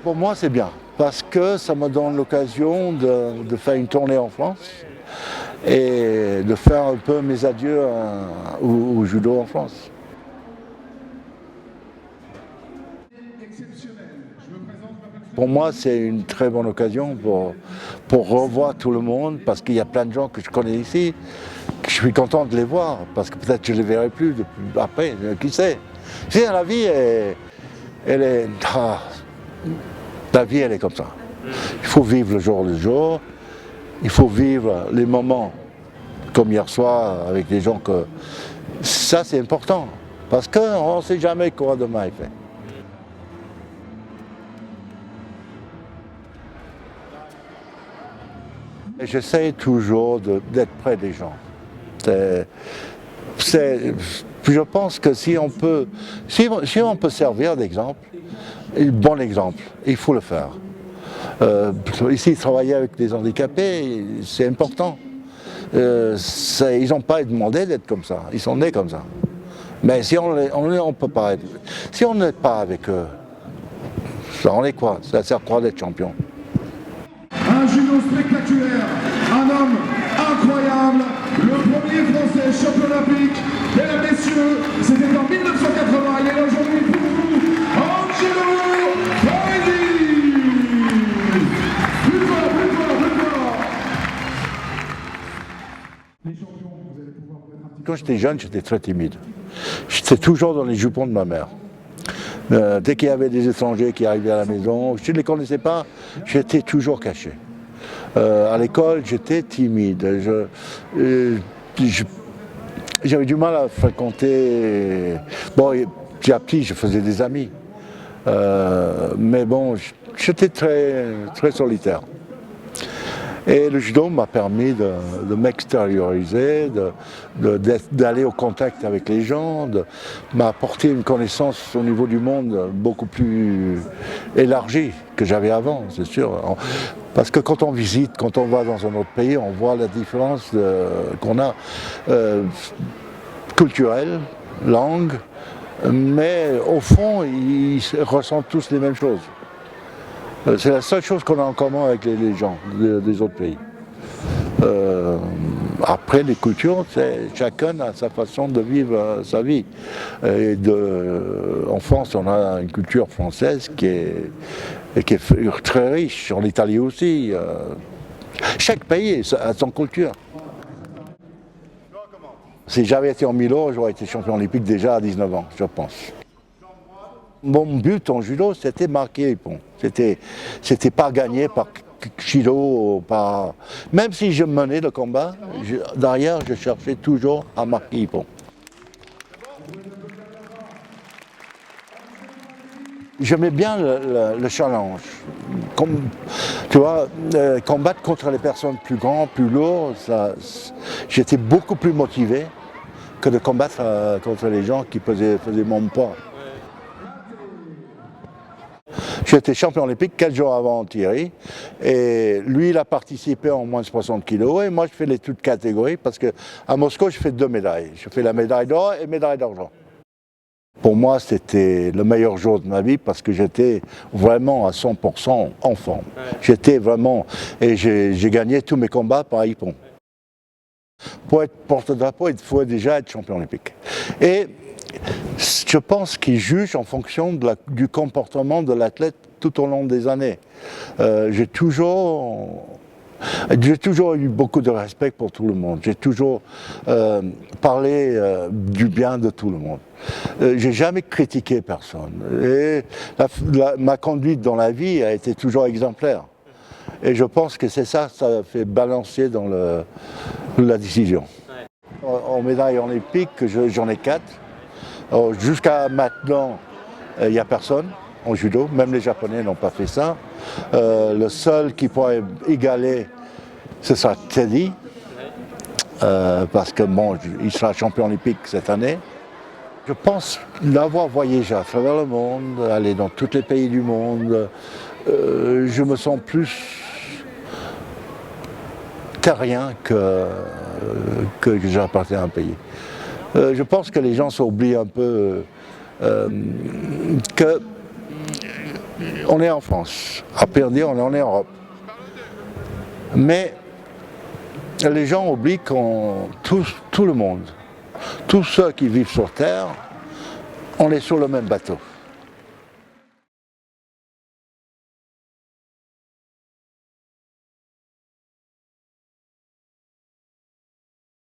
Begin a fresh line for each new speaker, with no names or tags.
Pour moi, c'est bien, parce que ça me donne l'occasion de faire une tournée en France et de faire un peu mes adieux au judo en France. Pour moi, c'est une très bonne occasion pour revoir tout le monde, parce qu'il y a plein de gens que je connais ici, que je suis content de les voir, parce que peut-être je ne les verrai plus après, qui sait. La vie, la vie, elle est comme ça. Il faut vivre le jour, il faut vivre les moments, comme hier soir, avec des gens que... Ça, c'est important, parce qu'on ne sait jamais quoi demain est fait. J'essaie toujours d'être près des gens. Je pense que si on peut servir d'exemple, un bon exemple, il faut le faire. Ici, travailler avec des handicapés, c'est important. Ils n'ont pas demandé d'être comme ça, ils sont nés comme ça. Mais si on peut pas être, si on n'est pas avec eux, on est quoi? Ça sert à quoi d'être champion?
Un judo spectaculaire, un homme incroyable, le premier français champion olympique. Mesdames, messieurs, c'était en 1980, il est là aujourd'hui pour vous, Angelo Paisi. Plus fort, plus fort, plus fort. Les champions, vous allez pouvoir mettre un petit peu...
Quand j'étais jeune, j'étais très timide. J'étais toujours dans les jupons de ma mère. Dès qu'il y avait des étrangers qui arrivaient à la maison, je ne les connaissais pas, j'étais toujours caché. À l'école, j'étais timide. J'avais du mal à fréquenter. Bon, petit, je faisais des amis. Mais bon, j'étais très solitaire. Et le judo m'a permis de m'extérioriser, d'aller au contact avec les gens, m'a apporté une connaissance au niveau du monde beaucoup plus élargie que j'avais avant, c'est sûr. Parce que quand on visite, quand on va dans un autre pays, on voit la différence qu'on a culturelle, langue, mais au fond, ils ressentent tous les mêmes choses. C'est la seule chose qu'on a en commun avec les gens des autres pays. Après, les cultures, chacun a sa façon de vivre sa vie. En France, on a une culture française qui est très riche, en Italie aussi. Chaque pays a son culture. Si j'avais été en Milo, j'aurais été champion olympique déjà à 19 ans, je pense. Mon but en judo, c'était marquer les ponts. C'était pas gagner par kilo, même si je menais le combat, derrière, je cherchais toujours à marquer les ponts. J'aimais bien le challenge. Tu vois, combattre contre les personnes plus grandes, plus lourdes, j'étais beaucoup plus motivé que de combattre contre les gens qui faisaient mon poids. J'étais champion olympique 4 jours avant Thierry, et lui il a participé en moins de 60 kilos, et moi je fais les toutes catégories, parce qu'à Moscou je fais 2 médailles. Je fais la médaille d'or et médaille d'argent. Pour moi c'était le meilleur jour de ma vie, parce que j'étais vraiment à 100% en forme. J'étais vraiment, et j'ai gagné tous mes combats par ippon. Pour être porte-drapeau, il faut déjà être champion olympique. Et je pense qu'ils jugent en fonction du comportement de l'athlète tout au long des années. J'ai toujours eu beaucoup de respect pour tout le monde. J'ai toujours parlé du bien de tout le monde. J'ai jamais critiqué personne. Et ma conduite dans la vie a été toujours exemplaire. Et je pense que c'est ça fait balancer dans la décision. En médaille olympique, j'en ai 4. Jusqu'à maintenant, il n'y a personne en judo, même les Japonais n'ont pas fait ça. Le seul qui pourrait égaler, ce sera Teddy, parce que bon, il sera champion olympique cette année. Je pense l'avoir voyagé à travers le monde, aller dans tous les pays du monde, je me sens plus terrien que j'appartiens à un pays. Je pense que les gens s'oublient un peu que on est en France, à Perdé, on est en Europe. Mais les gens oublient qu'on, tout le monde, tous ceux qui vivent sur Terre, on est sur le même bateau.